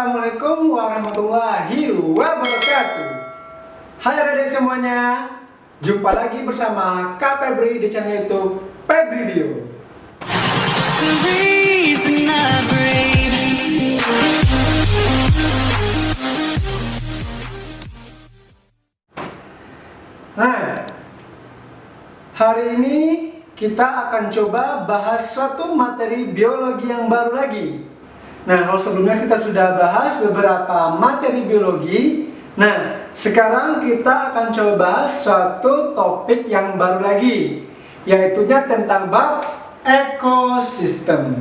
Assalamualaikum warahmatullahi wabarakatuh. Hai adik-adik semuanya, jumpa lagi bersama Kak Febri di channel YouTube Febri Dio. Nah, hari ini kita akan coba bahas suatu materi biologi yang baru lagi. Nah, kalau sebelumnya kita sudah bahas beberapa materi biologi. Nah, sekarang kita akan coba bahas suatu topik yang baru lagi, yaitunya tentang bab ekosistem.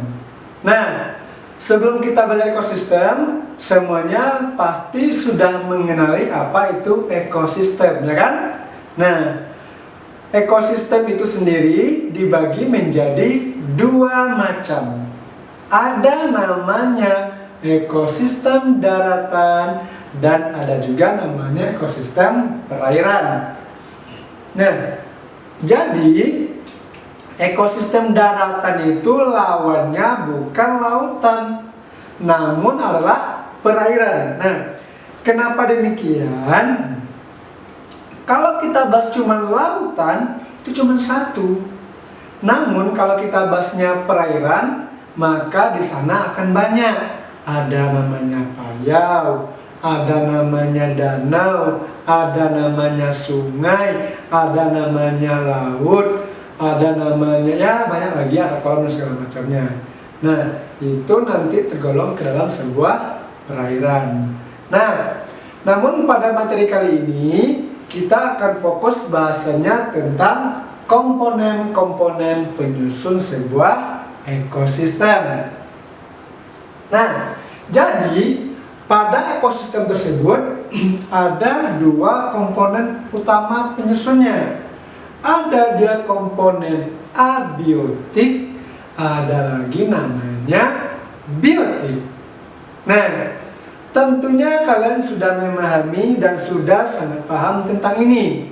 Nah, sebelum kita belajar ekosistem, semuanya pasti sudah mengenali apa itu ekosistem, ya kan? Nah, ekosistem itu sendiri dibagi menjadi dua macam. Ada namanya ekosistem daratan dan ada juga namanya ekosistem perairan. Nah, jadi ekosistem daratan itu lawannya bukan lautan, namun adalah perairan. Nah, kenapa demikian? Kalau kita bahas cuma lautan, itu cuma satu. Namun kalau kita bahasnya perairan, maka di sana akan banyak. Ada namanya payau, ada namanya danau, ada namanya sungai, ada namanya laut, ada namanya ya banyak lagi, ada kolam dan segala macamnya. Nah, itu nanti tergolong ke dalam sebuah perairan. Nah, namun pada materi kali ini kita akan fokus bahasanya tentang komponen-komponen penyusun sebuah ekosistem. Nah, jadi pada ekosistem tersebut ada dua komponen utama penyusunnya. Ada dia komponen abiotik, ada lagi namanya biotik. Nah, tentunya kalian sudah memahami dan sudah sangat paham tentang ini.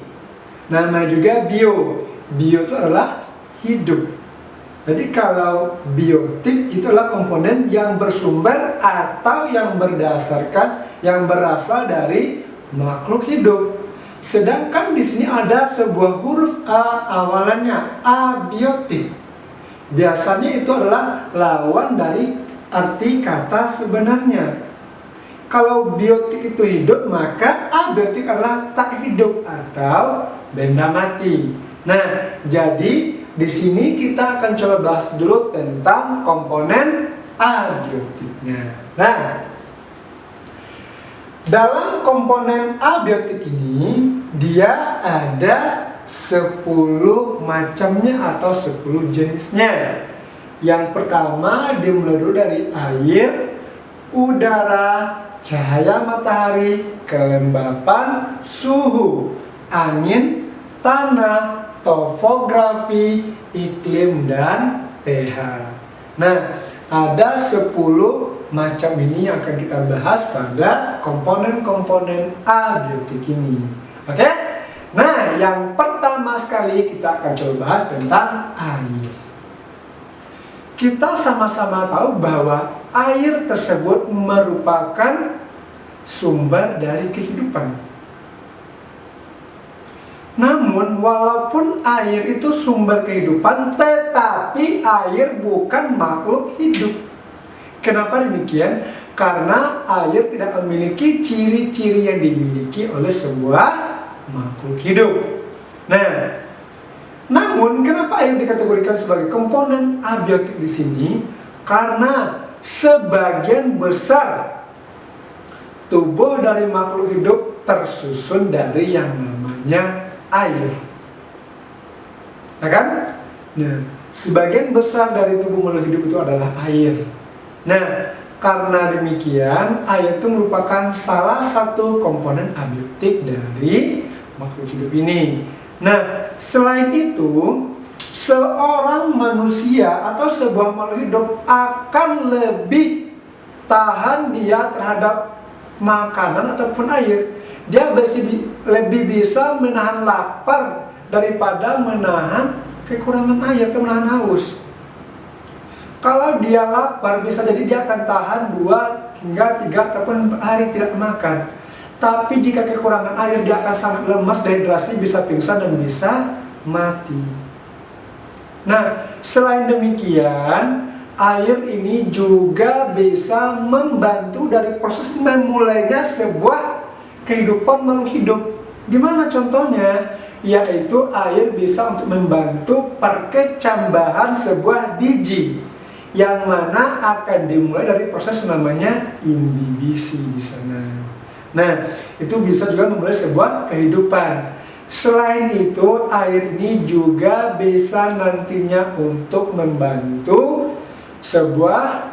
Namanya juga bio. Bio itu adalah hidup. Jadi kalau biotik itu adalah komponen yang bersumber atau yang berdasarkan, yang berasal dari makhluk hidup. Sedangkan di sini ada sebuah huruf A awalannya, abiotik. Biasanya itu adalah lawan dari arti kata sebenarnya. Kalau biotik itu hidup, maka abiotik adalah tak hidup atau benda mati. Nah, jadi di sini kita akan coba bahas dulu tentang komponen abiotiknya. Nah, dalam komponen abiotik ini dia ada 10 macamnya atau 10 jenisnya. Yang pertama dimulai dulu dari air, udara, cahaya matahari, kelembapan, suhu, angin, tanah, topografi, iklim, dan pH. Nah, ada 10 macam ini yang akan kita bahas pada komponen-komponen abiotik ini. Oke? Nah, yang pertama sekali kita akan coba bahas tentang air. Kita sama-sama tahu bahwa air tersebut merupakan sumber dari kehidupan. Namun, walaupun air itu sumber kehidupan, tetapi air bukan makhluk hidup. Kenapa demikian? Karena air tidak memiliki ciri-ciri yang dimiliki oleh sebuah makhluk hidup. Nah, namun kenapa air dikategorikan sebagai komponen abiotik di sini? Karena sebagian besar tubuh dari makhluk hidup tersusun dari yang namanya air, ya kan? Nah, sebagian besar dari tubuh makhluk hidup itu adalah air. Nah, karena demikian, air itu merupakan salah satu komponen abiotik dari makhluk hidup ini. Nah, selain itu, seorang manusia atau sebuah makhluk hidup akan lebih tahan dia terhadap makanan ataupun air. Dia lebih bisa menahan lapar daripada menahan kekurangan air atau menahan haus. Kalau dia lapar, bisa jadi dia akan tahan 2 hingga 3 ataupun hari tidak makan. Tapi jika kekurangan air, dia akan sangat lemas, dehidrasi, bisa pingsan dan bisa mati. Nah, selain demikian, air ini juga bisa membantu dari proses memulainya sebuah kehidupan makhluk hidup. Gimana contohnya? Yaitu air bisa untuk membantu perkecambahan sebuah biji, yang mana akan dimulai dari proses namanya imbibisi di sana. Nah, itu bisa juga memulai sebuah kehidupan. Selain itu, air ini juga bisa nantinya untuk membantu sebuah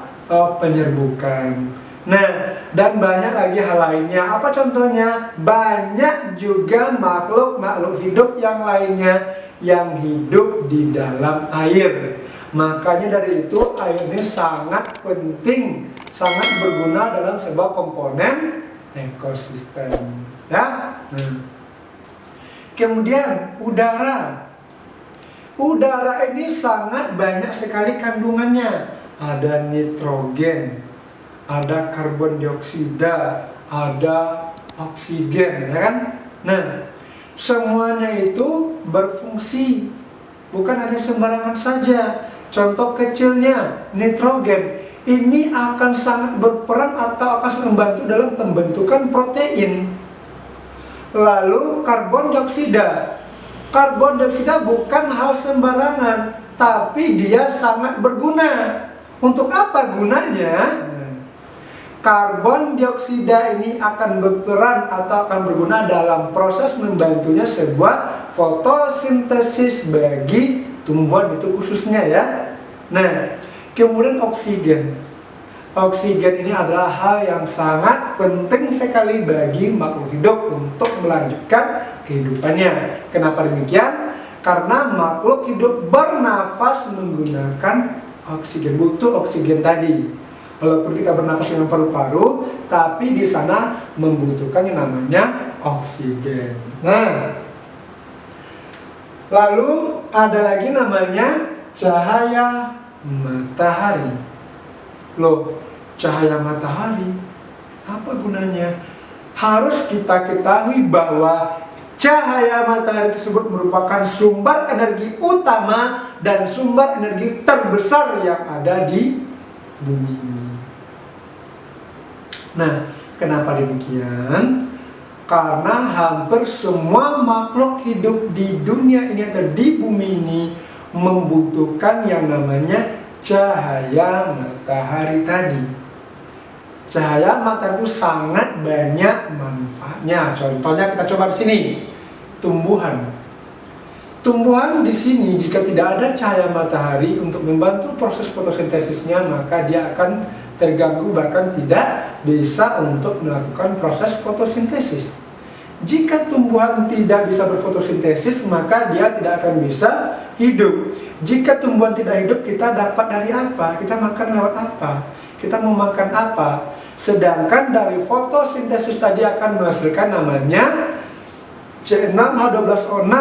penyerbukan. Nah, dan banyak lagi hal lainnya. Apa contohnya? Banyak juga makhluk-makhluk hidup yang lainnya yang hidup di dalam air. Makanya dari itu air ini sangat penting, sangat berguna dalam sebuah komponen ekosistem. Ya. Nah. Kemudian udara. Udara ini sangat banyak sekali kandungannya. Ada nitrogen, ada karbon dioksida, ada oksigen, ya kan? Nah, semuanya itu berfungsi, bukan hanya sembarangan saja. Contoh kecilnya, nitrogen ini akan sangat berperan atau akan membantu dalam pembentukan protein. Lalu karbon dioksida. Karbon dioksida bukan hal sembarangan, tapi dia sangat berguna. Untuk apa gunanya? Karbon dioksida ini akan berperan atau akan berguna dalam proses membantunya sebuah fotosintesis bagi tumbuhan itu khususnya ya. Nah, kemudian oksigen. Oksigen ini adalah hal yang sangat penting sekali bagi makhluk hidup untuk melanjutkan kehidupannya. Kenapa demikian? Karena makhluk hidup bernafas menggunakan oksigen, butuh oksigen tadi. Walaupun kita bernafas dengan paru-paru, tapi di sana membutuhkan yang namanya oksigen. Nah, lalu ada lagi namanya cahaya matahari. Loh, cahaya matahari apa gunanya? Harus kita ketahui bahwa cahaya matahari tersebut merupakan sumber energi utama dan sumber energi terbesar yang ada di bumi ini. Nah, kenapa demikian? Karena hampir semua makhluk hidup di dunia ini atau di bumi ini membutuhkan yang namanya cahaya matahari tadi. Cahaya matahari itu sangat banyak manfaatnya. Contohnya kita coba di sini, tumbuhan. Tumbuhan di sini jika tidak ada cahaya matahari untuk membantu proses fotosintesisnya, maka dia akan terganggu, bahkan tidak bisa untuk melakukan proses fotosintesis. Jika tumbuhan tidak bisa berfotosintesis, maka dia tidak akan bisa hidup. Jika tumbuhan tidak hidup, kita dapat dari apa? Kita makan lewat apa? Kita mau makan apa? Sedangkan dari fotosintesis tadi akan menghasilkan namanya C6H12O6,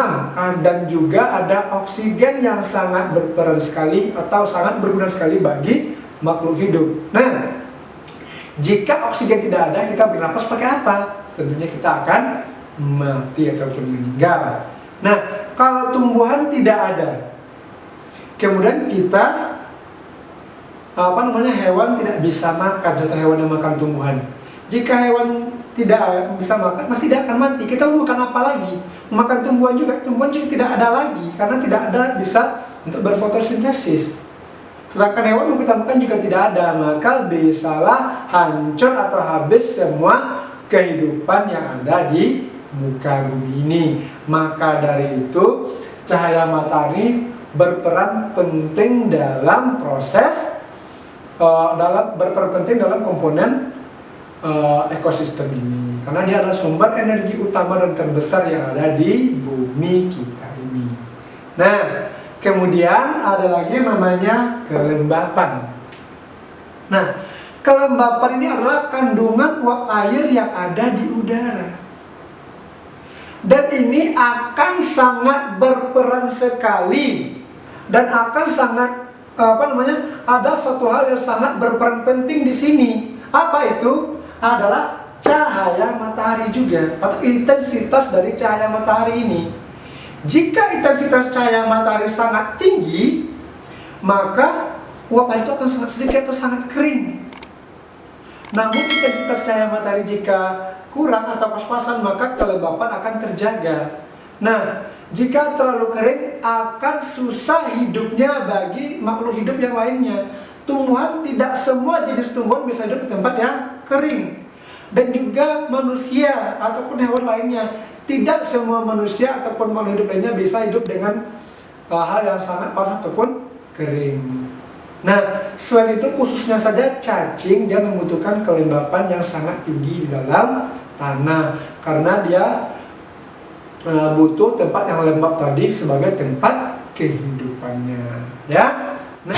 dan juga ada oksigen yang sangat berperan sekali atau sangat berguna sekali bagi makhluk hidup. Nah, jika oksigen tidak ada, kita bernapas pakai apa? Tentunya kita akan mati ataupun meninggal. Nah, kalau tumbuhan tidak ada, kemudian kita hewan tidak bisa makan, atau hewan yang makan tumbuhan. Jika hewan tidak bisa makan, pasti dia akan mati. Kita mau makan apa lagi? Makan tumbuhan juga tidak ada lagi, karena tidak ada bisa untuk berfotosintesis. Sedangkan hewan yang kita makan juga tidak ada, maka bisalah hancur atau habis semua kehidupan yang ada di muka bumi ini. Maka dari itu cahaya matahari berperan penting dalam proses berperan penting dalam komponen ekosistem ini, karena dia adalah sumber energi utama dan terbesar yang ada di bumi kita ini. Nah, kemudian ada lagi namanya kelembapan. Nah, kelembapan ini adalah kandungan uap air yang ada di udara. Dan ini akan sangat berperan sekali dan akan sangat ada suatu hal yang sangat berperan penting di sini. Apa itu? Adalah cahaya matahari juga, atau intensitas dari cahaya matahari ini. Jika intensitas cahaya matahari sangat tinggi, maka uap air itu akan sangat sedikit atau sangat kering. Namun intensitas cahaya matahari jika kurang atau pas-pasan, maka kelembapan akan terjaga. Nah, jika terlalu kering akan susah hidupnya bagi makhluk hidup yang lainnya. Tumbuhan, tidak semua jenis tumbuhan bisa hidup di tempat yang kering. Dan juga manusia ataupun hewan lainnya, tidak semua manusia ataupun makhluk hidup lainnya bisa hidup dengan hal yang sangat panas ataupun kering. Nah, selain itu khususnya saja cacing, dia membutuhkan kelembapan yang sangat tinggi di dalam tanah, karena dia butuh tempat yang lembab tadi sebagai tempat kehidupannya, ya. Nah.